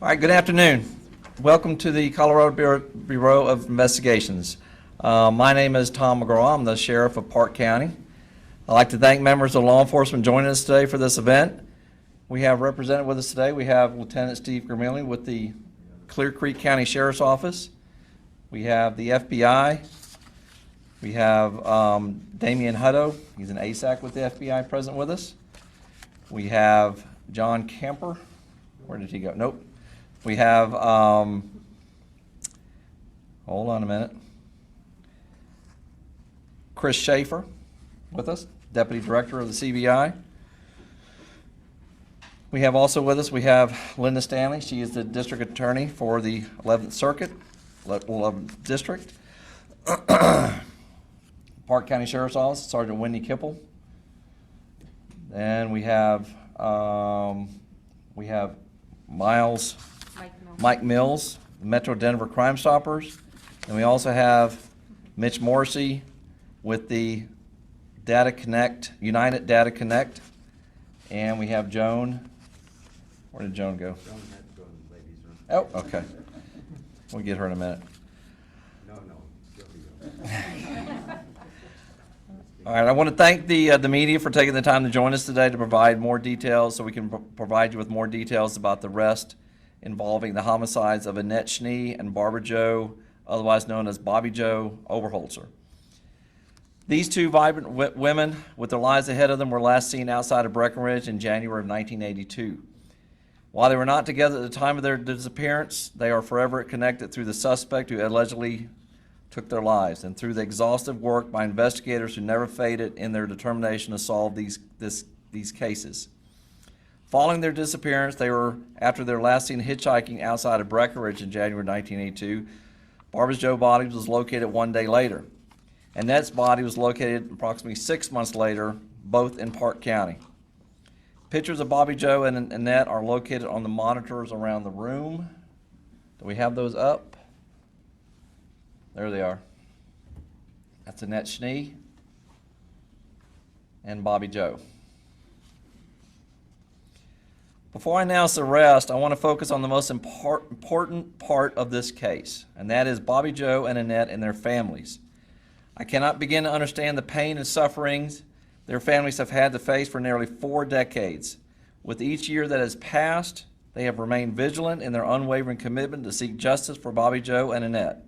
All right, good afternoon. Welcome to the Colorado Bureau of Investigations. My name is Tom McGraw. I'm the Sheriff of Park County. I'd like to thank members of law enforcement joining us today for this event. We have represented with us today, we have Lieutenant Steve Gramilli with the Clear Creek County Sheriff's Office. We have the FBI. We have Damian Hutto. He's an ASAC with the FBI present with us. We have John Kemper. Where did he go? Nope. We have, hold on a minute, Chris Schaefer with us, Deputy Director of the CBI. We have also with us, we have Linda Stanley. She is the District Attorney for the 11th Circuit, 11th District. Park County Sheriff's Office, Sergeant Wendy Kipple. And we have Mike Mills, Metro Denver Crime Stoppers. And we also have Mitch Morrissey with the Data Connect, United Data Connect. And we have Joan. Where did Joan go? Joan had to go in the ladies' room. Oh, okay. We'll get her in a minute. No, she'll be good. All right, I want to thank the media for taking the time to join us today to provide more details, so we can provide you with more details about the arrest involving the homicides of Annette Schnee and Barbara Jo, otherwise known as Bobbi Jo Oberholtzer. These two vibrant women with their lives ahead of them were last seen outside of Breckenridge in January of 1982. While they were not together at the time of their disappearance, they are forever connected through the suspect who allegedly took their lives, and through the exhaustive work by investigators who never faded in their determination to solve these cases. Following their disappearance, after their last seen hitchhiking outside of Breckenridge in January 1982, Barbara Jo's body was located one day later. Annette's body was located approximately 6 months later, both in Park County. Pictures of Bobbi Jo and Annette are located on the monitors around the room. Do we have those up? There they are. That's Annette Schnee and Bobbi Jo. Before I announce the arrest, I want to focus on the most important part of this case, and that is Bobbi Jo and Annette and their families. I cannot begin to understand the pain and sufferings their families have had to face for nearly 4 decades. With each year that has passed, they have remained vigilant in their unwavering commitment to seek justice for Bobbi Jo and Annette.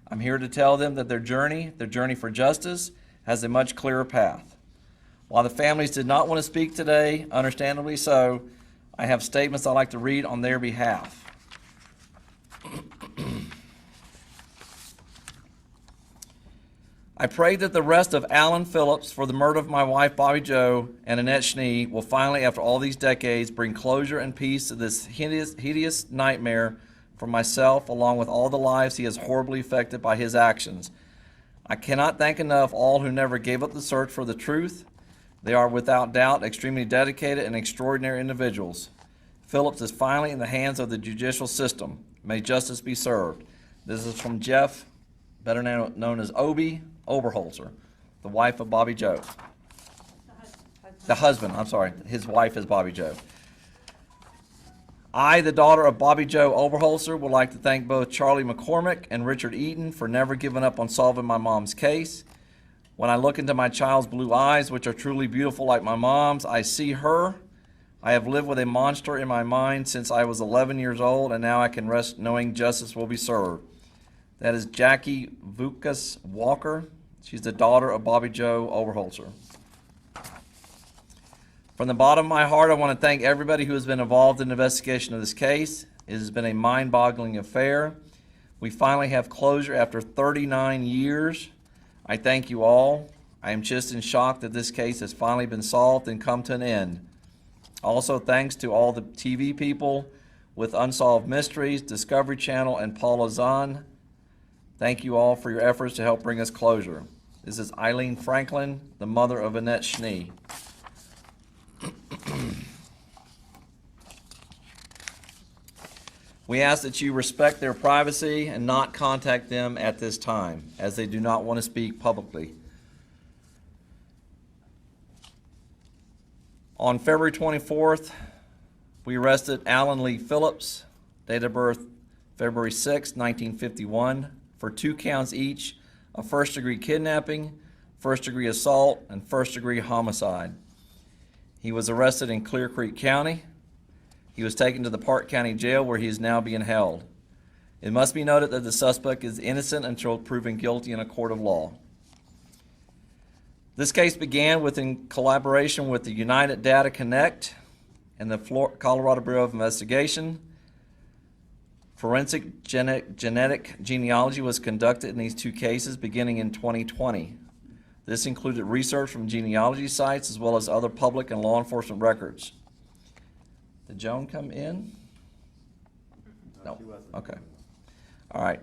I'm here to tell them that their journey for justice, has a much clearer path. While the families did not want to speak today, understandably so, I have statements I'd like to read on their behalf. I pray that the arrest of Alan Phillips for the murder of my wife Bobbi Jo and Annette Schnee will finally, after all these decades, bring closure and peace to this hideous nightmare for myself, along with all the lives he has horribly affected by his actions. I cannot thank enough all who never gave up the search for the truth. They are without doubt extremely dedicated and extraordinary individuals. Phillips is finally in the hands of the judicial system. May justice be served. This is from Jeff, better known as Oberholtzer, the wife of Bobbi Jo. The husband, I'm sorry, his wife is Bobbi Jo. I, the daughter of Bobbi Jo Oberholtzer, would like to thank both Charlie McCormick and Richard Eaton for never giving up on solving my mom's case. When I look into my child's blue eyes, which are truly beautiful like my mom's, I see her. I have lived with a monster in my mind since I was 11 years old, and now I can rest knowing justice will be served. That is Jackie Vukas Walker. She's the daughter of Bobbi Jo Oberholtzer. From the bottom of my heart, I want to thank everybody who has been involved in the investigation of this case. It has been a mind-boggling affair. We finally have closure after 39 years. I thank you all. I am just in shock that this case has finally been solved and come to an end. Also, thanks to all the TV people with Unsolved Mysteries, Discovery Channel, and Paula Zahn. Thank you all for your efforts to help bring us closure. This is Eileen Franklin, the mother of Annette Schnee. We ask that you respect their privacy and not contact them at this time, as they do not want to speak publicly. On February 24th, we arrested Alan Lee Phillips, date of birth February 6, 1951, for 2 counts each of first-degree kidnapping, first-degree assault, and first-degree homicide. He was arrested in Clear Creek County. He was taken to the Park County Jail, where he is now being held. It must be noted that the suspect is innocent until proven guilty in a court of law. This case began in collaboration with the United Data Connect and the Colorado Bureau of Investigation. Forensic genetic genealogy was conducted in these 2 cases beginning in 2020. This included research from genealogy sites as well as other public and law enforcement records. Did Joan come in? No. Okay. All right.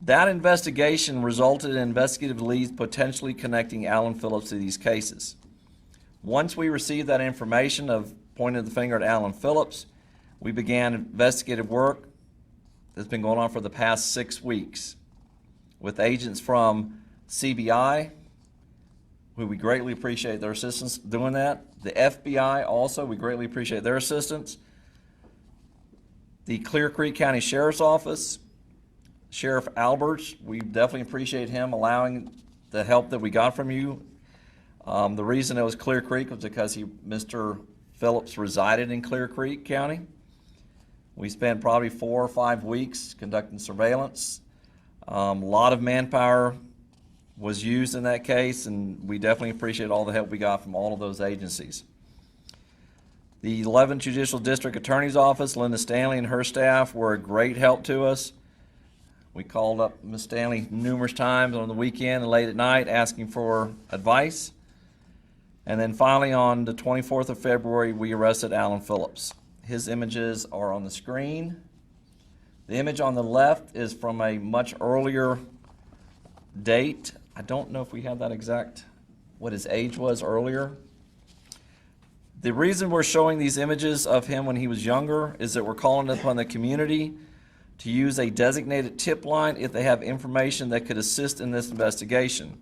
That investigation resulted in investigative leads potentially connecting Alan Phillips to these cases. Once we received that information of pointing the finger at Alan Phillips, we began investigative work that's been going on for the past 6 weeks with agents from CBI, who we greatly appreciate their assistance doing that. The FBI also, we greatly appreciate their assistance. The Clear Creek County Sheriff's Office, Sheriff Alberts, we definitely appreciate him allowing the help that we got from you. The reason it was Clear Creek was because Mr. Phillips resided in Clear Creek County. We spent probably 4 or 5 weeks conducting surveillance. A lot of manpower was used in that case, and we definitely appreciate all the help we got from all of those agencies. The 11th Judicial District Attorney's Office, Linda Stanley and her staff were a great help to us. We called up Ms. Stanley numerous times on the weekend and late at night asking for advice. And then finally on the 24th of February, we arrested Alan Phillips. His images are on the screen. The image on the left is from a much earlier date. I don't know if we have that exact, what his age was earlier. The reason we're showing these images of him when he was younger is that we're calling upon the community to use a designated tip line if they have information that could assist in this investigation.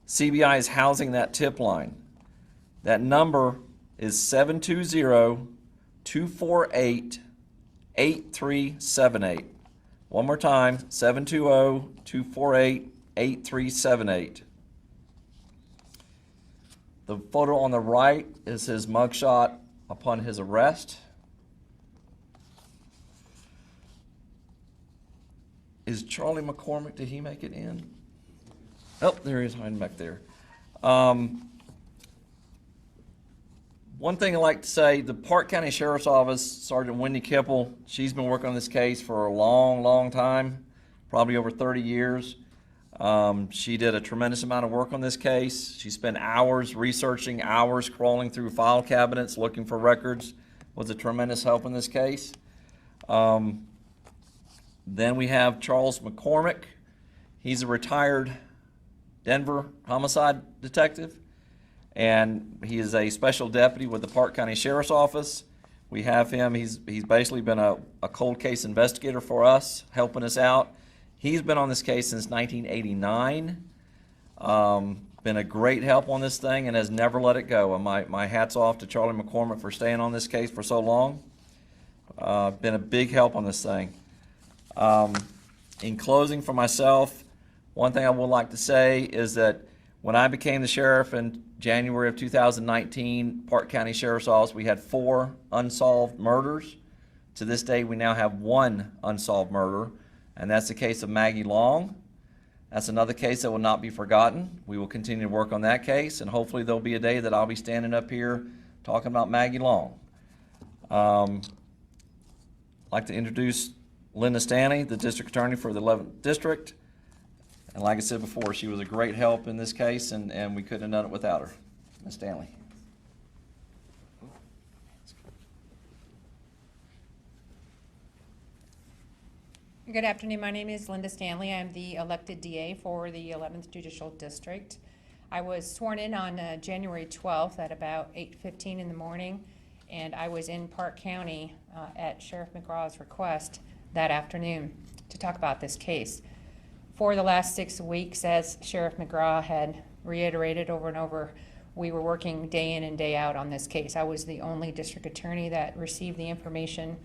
CBI is housing that tip line. That number is 720-248-8378. One more time, 720-248-8378. The photo on the right is his mugshot upon his arrest. Is Charlie McCormick, did he make it in? Oh, there he is hiding back there. One thing I'd like to say, the Park County Sheriff's Office, Sergeant Wendy Kipple, she's been working on this case for a long, long time, probably over 30 years. She did a tremendous amount of work on this case. She spent hours researching, hours crawling through file cabinets, looking for records, was a tremendous help in this case. Then we have Charles McCormick. He's a retired Denver homicide detective, and he is a special deputy with the Park County Sheriff's Office. We have him, he's basically been a cold case investigator for us, helping us out. He's been on this case since 1989. Been a great help on this thing and has never let it go. And my hat's off to Charlie McCormick for staying on this case for so long. Been a big help on this thing. In closing for myself, one thing I would like to say is that when I became the sheriff in January of 2019, Park County Sheriff's Office, we had 4 unsolved murders. To this day, we now have 1 unsolved murder, and that's the case of Maggie Long. That's another case that will not be forgotten. We will continue to work on that case, and hopefully there'll be a day that I'll be standing up here talking about Maggie Long. I'd like to introduce Linda Stanley, the district attorney for the 11th District. And like I said before, she was a great help in this case, and we couldn't have done it without her. Ms. Stanley. Good afternoon. My name is Linda Stanley. I'm the elected DA for the 11th Judicial District. I was sworn in on January 12th at about 8:15 in the morning, and I was in Park County at Sheriff McGraw's request that afternoon to talk about this case. For the last 6 weeks, as Sheriff McGraw had reiterated over and over, we were working day in and day out on this case. I was the only district attorney that received the information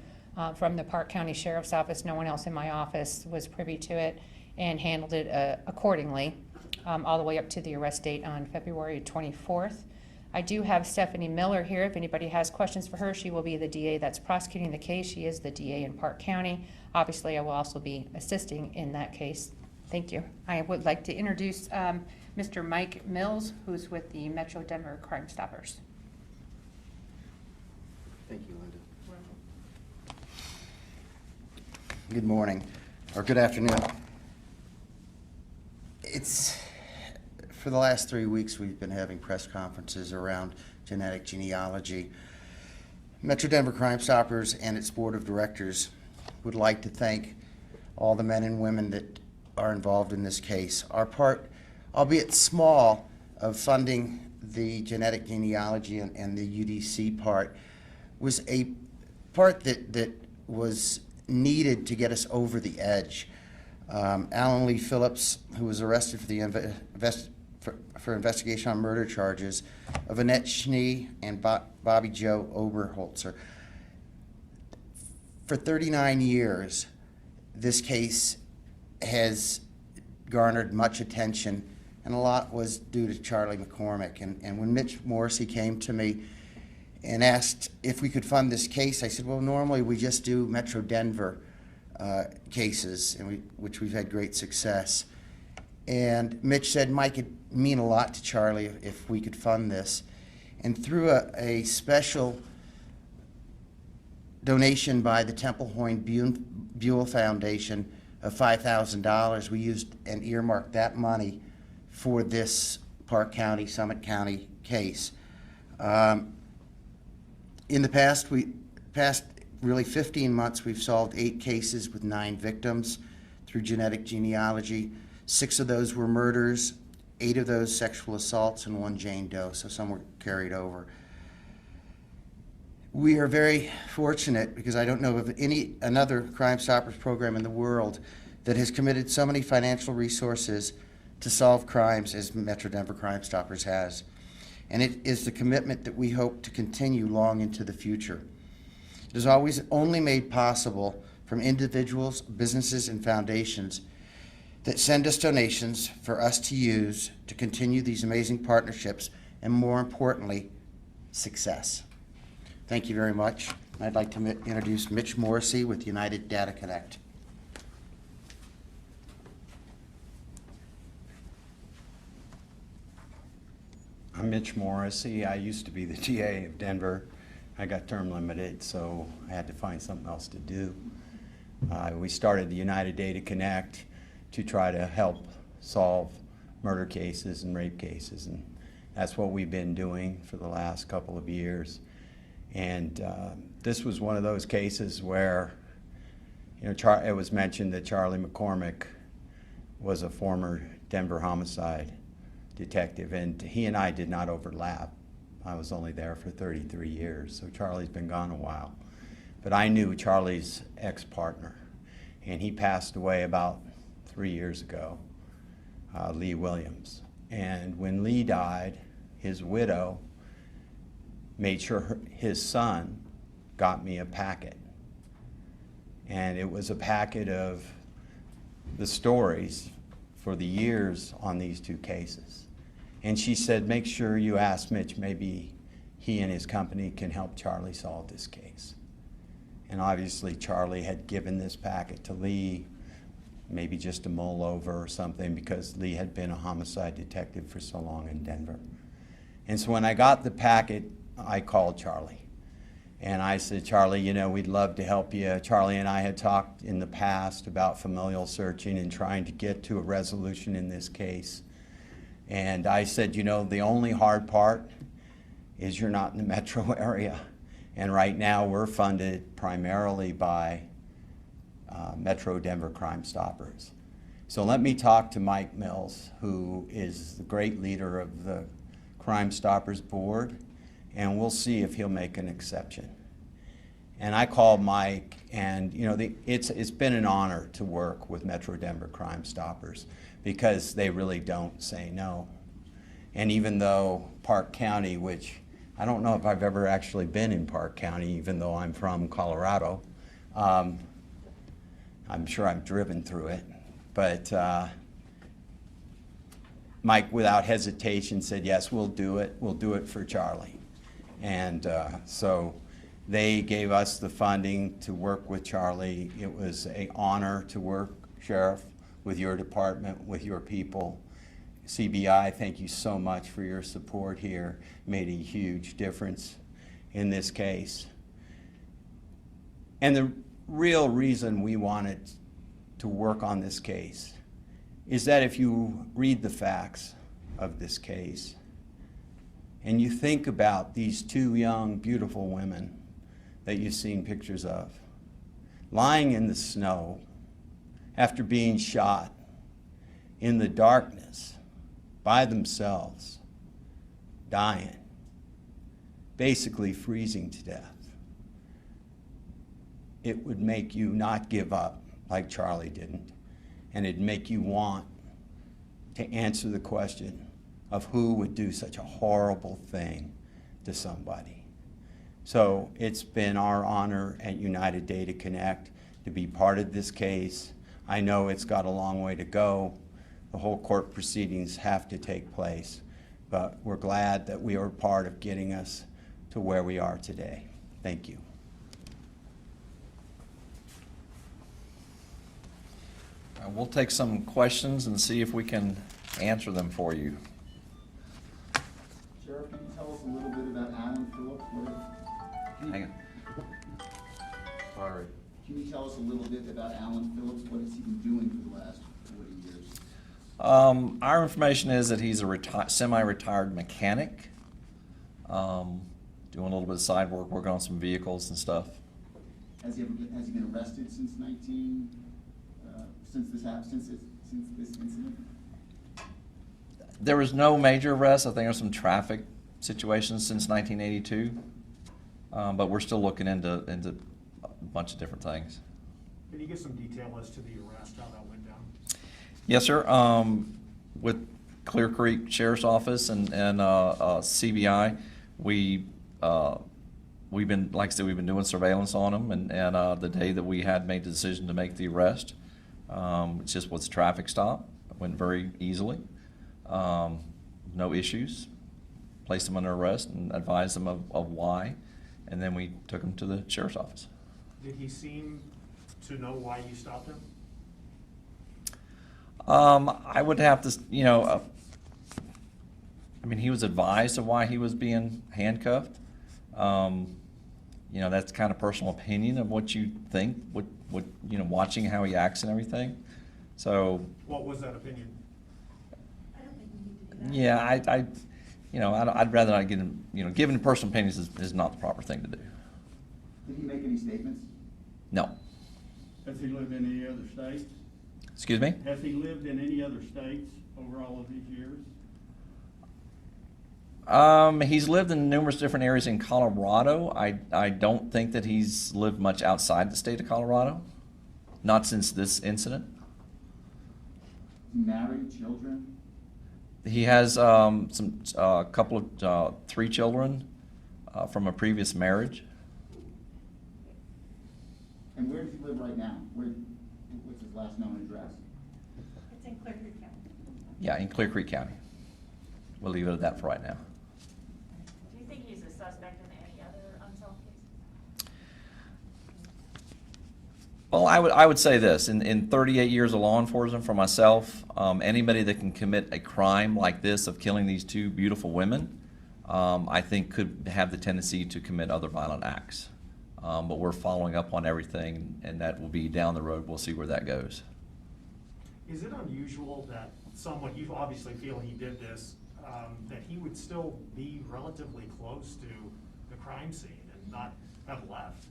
from the Park County Sheriff's Office. No one else in my office was privy to it and handled it accordingly, all the way up to the arrest date on February 24th. I do have Stephanie Miller here. If anybody has questions for her, she will be the DA that's prosecuting the case. She is the DA in Park County. Obviously, I will also be assisting in that case. Thank you. I would like to introduce Mr. Mike Mills, who's with the Metro Denver Crime Stoppers. Thank you, Linda. Good morning, or good afternoon. For the last 3 weeks, we've been having press conferences around genetic genealogy. Metro Denver Crime Stoppers and its board of directors would like to thank all the men and women that are involved in this case. Our part, albeit small, of funding the genetic genealogy and the UDC part was a part that was needed to get us over the edge. Alan Lee Phillips, who was arrested for the for investigation on murder charges of Annette Schnee and Bobbi Jo Oberholtzer. For 39 years, this case has garnered much attention, and a lot was due to Charlie McCormick. And when Mitch Morrissey came to me and asked if we could fund this case, I said, well, normally we just do Metro Denver cases, which we've had great success. And Mitch said, Mike, it'd mean a lot to Charlie if we could fund this. And through a special donation by the Temple Hoyne Buell Foundation of $5,000, we used and earmarked that money for this Park County, Summit County case. In the past really 15 months, we've solved 8 cases with 9 victims through genetic genealogy. 6 of those were murders, 8 of those sexual assaults, and 1 Jane Doe, so some were carried over. We are very fortunate because I don't know of another Crime Stoppers program in the world that has committed so many financial resources to solve crimes as Metro Denver Crime Stoppers has. And it is the commitment that we hope to continue long into the future. It is always only made possible from individuals, businesses, and foundations that send us donations for us to use to continue these amazing partnerships and, more importantly, success. Thank you very much. I'd like to introduce Mitch Morrissey with United Data Connect. I'm Mitch Morrissey. I used to be the DA of Denver. I got term limited, so I had to find something else to do. We started the United Data Connect to try to help solve murder cases and rape cases, and that's what we've been doing for the last couple of years. And this was one of those cases where, you know, it was mentioned that Charlie McCormick was a former Denver homicide detective, and he and I did not overlap. I was only there for 33 years, so Charlie's been gone a while. But I knew Charlie's ex-partner, and he passed away about 3 years ago, Lee Williams. And when Lee died, his widow made sure his son got me a packet. And it was a packet of the stories for the years on these 2 cases. And she said, make sure you ask Mitch, maybe he and his company can help Charlie solve this case. And obviously Charlie had given this packet to Lee, maybe just to mull over or something, because Lee had been a homicide detective for so long in Denver. And so when I got the packet, I called Charlie. And I said, Charlie, you know, we'd love to help you. Charlie and I had talked in the past about familial searching and trying to get to a resolution in this case. And I said, you know, the only hard part is you're not in the metro area. And right now we're funded primarily by Metro Denver Crime Stoppers. So let me talk to Mike Mills, who is the great leader of the Crime Stoppers Board, and we'll see if he'll make an exception. And I called Mike, and you know, it's been an honor to work with Metro Denver Crime Stoppers because they really don't say no. And even though Park County, which I don't know if I've ever actually been in Park County, even though I'm from Colorado, I'm sure I'm driven through it, but Mike, without hesitation, said, yes, we'll do it. We'll do it for Charlie. And so they gave us the funding to work with Charlie. It was an honor to work, Sheriff, with your department, with your people. CBI, thank you so much for your support here. Made a huge difference in this case. And the real reason we wanted to work on this case is that if you read the facts of this case and you think about these two young, beautiful women that you've seen pictures of, lying in the snow after being shot in the darkness by themselves, dying, basically freezing to death, it would make you not give up like Charlie didn't, and it'd make you want to answer the question of who would do such a horrible thing to somebody. So it's been our honor at United Day to Connect to be part of this case. I know it's got a long way to go. The whole court proceedings have to take place, but we're glad that we are part of getting us to where we are today. Thank you. We'll take some questions and see if we can answer them for you. Sheriff, can you tell us a little bit about Alan Phillips? Hang on. Sorry. Can you tell us a little bit about Alan Phillips? What has he been doing for the last 40 years? Our information is that he's a semi-retired mechanic, doing a little bit of side work, working on some vehicles and stuff. Has he been arrested since this incident? There was no major arrests. I think there's some traffic situations since 1982, but we're still looking into a bunch of different things. Can you give some detail as to the arrest, how that went down? Yes, sir. With Clear Creek Sheriff's Office and CBI, we've been, like I said, we've been doing surveillance on them, and the day that we had made the decision to make the arrest, it just was a traffic stop. It went very easily. No issues. Placed them under arrest and advised them of why, and then we took them to the sheriff's office. Did he seem to know why you stopped him? I would have to, I mean, he was advised of why he was being handcuffed. That's kind of personal opinion of what you think, what watching how he acts and everything. So. What was that opinion? Yeah, I'd rather not get him, giving personal opinions is not the proper thing to do. Did he make any statements? No. Has he lived in any other states? Excuse me? Has he lived in any other states over all of these years? He's lived in numerous different areas in Colorado. I don't think that he's lived much outside the state of Colorado, not since this incident. Married, children? He has couple of 3 children from a previous marriage. And where does he live right now? What's his last known address? It's in Clear Creek County. Yeah, in Clear Creek County. We'll leave it at that for right now. Do you think he's a suspect in any other unsolved cases? Well, I would say this, in 38 years of law enforcement for myself, anybody that can commit a crime like this of killing these 2 beautiful women, I think could have the tendency to commit other violent acts. But we're following up on everything, and that will be down the road. We'll see where that goes. Is it unusual that someone, you obviously feel he did this, that he would still be relatively close to the crime scene and not have left?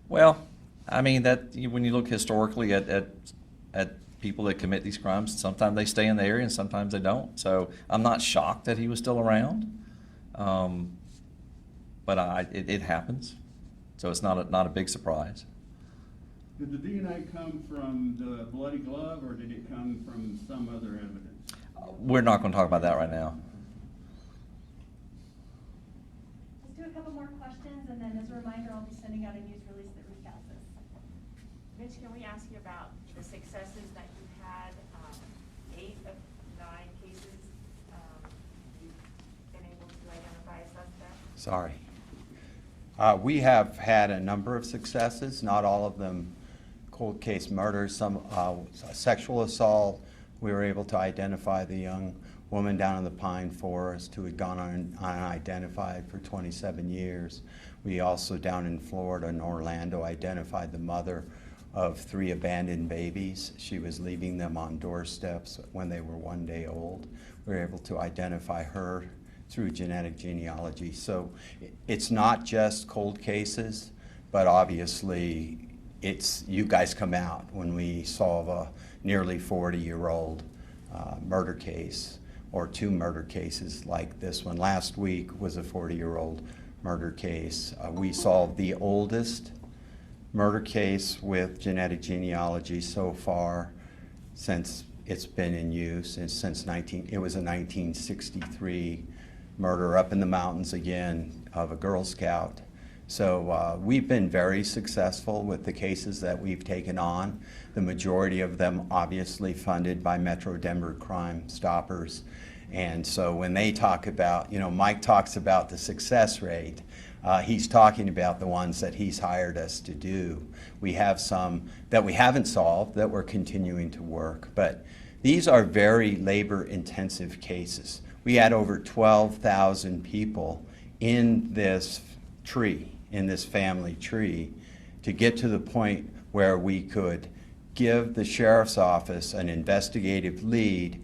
Well, I mean, when you look historically at people that commit these crimes, sometimes they stay in the area and sometimes they don't. So I'm not shocked that he was still around, but it happens. So it's not a big surprise. Did the DNA come from the bloody glove, or did it come from some other evidence? We're not going to talk about that right now. Let's do a couple more questions, and then as a reminder, I'll be sending out a news release that recaps this. Mitch, can we ask you about the successes that you've had? 8 of 9 cases, you've been able to identify a suspect? Sorry. We have had a number of successes, not all of them cold case murders, some sexual assault. We were able to identify the young woman down in the pine forest who had gone unidentified for 27 years. We also, down in Florida, in Orlando, identified the mother of 3 abandoned babies. She was leaving them on doorsteps when they were 1 day old. We were able to identify her through genetic genealogy. So it's not just cold cases, but obviously you guys come out when we solve a nearly 40-year-old murder case, or 2 murder cases like this one. Last week was a 40-year-old murder case. We solved the oldest murder case with genetic genealogy so far since it's been in use, and it was a 1963 murder up in the mountains again of a Girl Scout. So we've been very successful with the cases that we've taken on. The majority of them obviously funded by Metro Denver Crime Stoppers. And so when they talk about, Mike talks about the success rate, he's talking about the ones that he's hired us to do. We have some that we haven't solved that we're continuing to work, but these are very labor-intensive cases. We had over 12,000 people in this tree, in this family tree, to get to the point where we could give the sheriff's office an investigative lead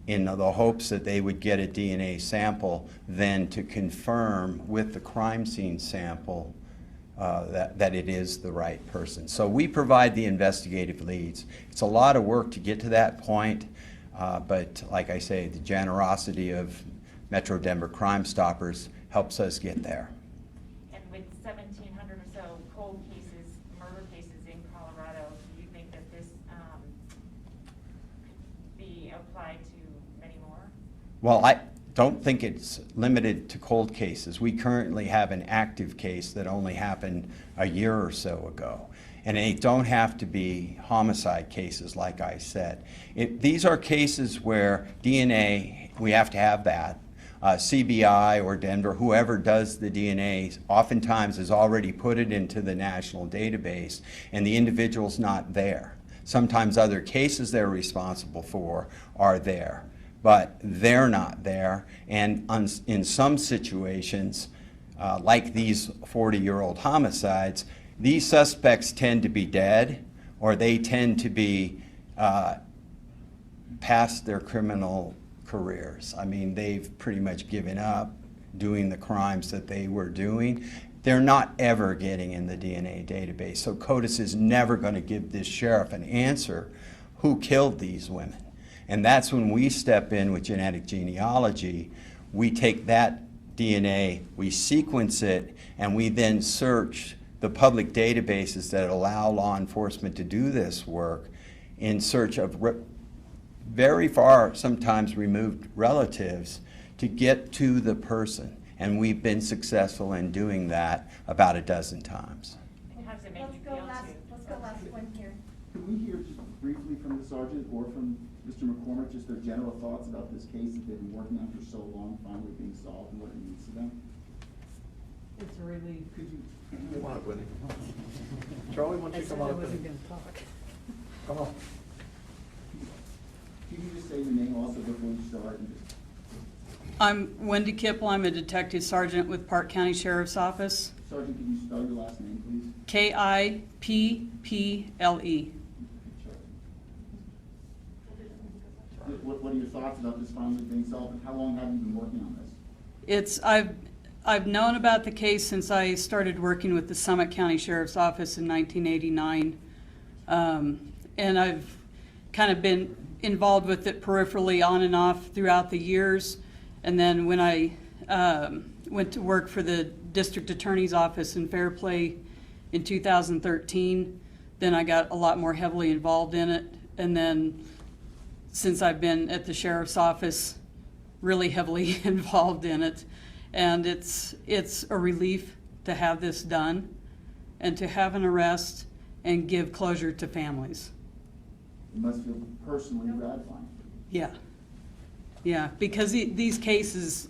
in the hopes that they would get a DNA sample, then to confirm with the crime scene sample that it is the right person. So we provide the investigative leads. It's a lot of work to get to that point, but like I say, the generosity of Metro Denver Crime Stoppers helps us get there. And with 1,700 or so cold cases, murder cases in Colorado, do you think that this could be applied to many more? Well, I don't think it's limited to cold cases. We currently have an active case that only happened a year or so ago. And they don't have to be homicide cases, like I said. These are cases where DNA, we have to have that. CBI or Denver, whoever does the DNA, oftentimes has already put it into the national database, and the individual's not there. Sometimes other cases they're responsible for are there, but they're not there. And in some situations, like these 40-year-old homicides, these suspects tend to be dead, or they tend to be past their criminal careers. I mean, they've pretty much given up doing the crimes that they were doing. They're not ever getting in the DNA database. So CODIS is never going to give this sheriff an answer who killed these women. And that's when we step in with genetic genealogy. We take that DNA, we sequence it, and we then search the public databases that allow law enforcement to do this work in search of very far, sometimes removed relatives to get to the person. And we've been successful in doing that about a dozen times. And how does it make you feel Let's go last one here. Can we hear just briefly from the sergeant or from Mr. McCormick, just their general thoughts about this case that they've been working on for so long, finally being solved, and what it means to them? It's a relief. Could you? Come on up, Whitney. Charlie, why don't you come on up? wasn't gonna talk. Come on. Can you just say your name also before you start? And just... I'm Wendy Kipple. I'm a detective sergeant with Park County Sheriff's Office. Sergeant, can you spell your last name, please? Kipple. What are your thoughts about this finally being solved, and how long have you been working on this? I've known about the case since I started working with the Summit County Sheriff's Office in 1989. And I've kind of been involved with it peripherally on and off throughout the years. And then when I went to work for the District Attorney's Office in Fairplay in 2013, then I got a lot more heavily involved in it. And then since I've been at the Sheriff's Office, really heavily involved in it. And it's a relief to have this done and to have an arrest and give closure to families. It must feel personally gratifying. Yeah. Yeah, because these cases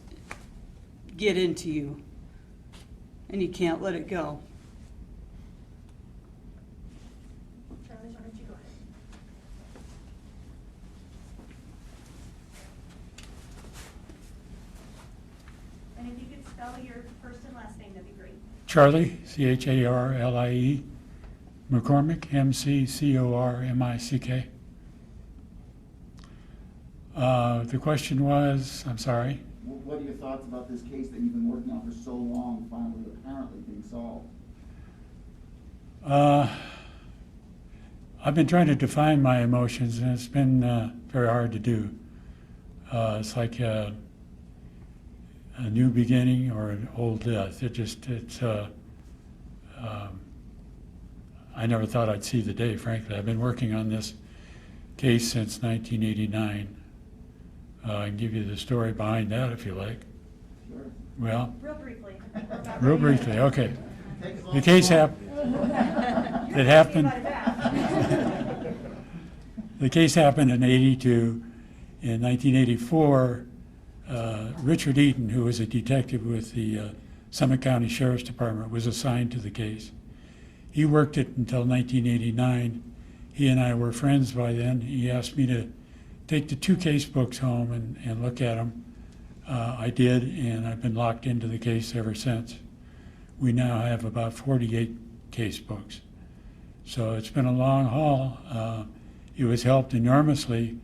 get into you, and you can't let it go. Charlie, why don't you go ahead? And if you could spell your first and last name, that'd be great. Charlie, Charlie, McCormick, Mccormick. The question was, I'm sorry, What are your thoughts about this case that you've been working on for so long, finally apparently being solved? I've been trying to define my emotions, and it's been very hard to do. It's like a new beginning or an old death. I never thought I'd see the day, frankly. I've been working on this case since 1989. I can give you the story behind that if you like. Sure. Well, Real briefly. real briefly, okay. The case happened. It happened. The case happened in '82. In 1984, Richard Eaton, who was a detective with the Summit County Sheriff's Department, was assigned to the case. He worked it until 1989. He and I were friends by then. He asked me to take the 2 case books home and look at them. I did, and I've been locked into the case ever since. We now have about 48 case books. So it's been a long haul. It was helped enormously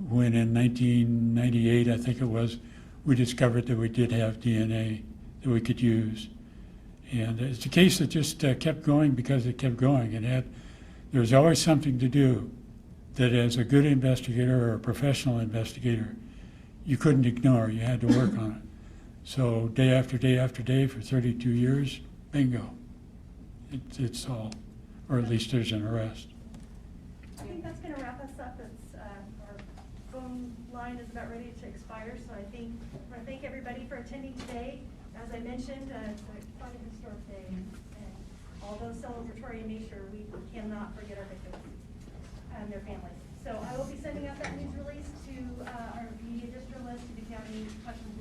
when in 1998, I think it was, we discovered that we did have DNA that we could use. And it's a case that just kept going because it kept going. There was always something to do that as a good investigator or a professional investigator, you couldn't ignore. You had to work on it. So day after day after day for 32 years, bingo. It's solved, or at least there's an arrest. I think that's gonna wrap us up. It's, our phone line is about ready to expire, so I think, I wanna thank everybody for attending today. As I mentioned, it's quite a historic day, and although celebratory in nature, we cannot forget our victims and their families. So I will be sending out that news release to our media district list. If you have any questions,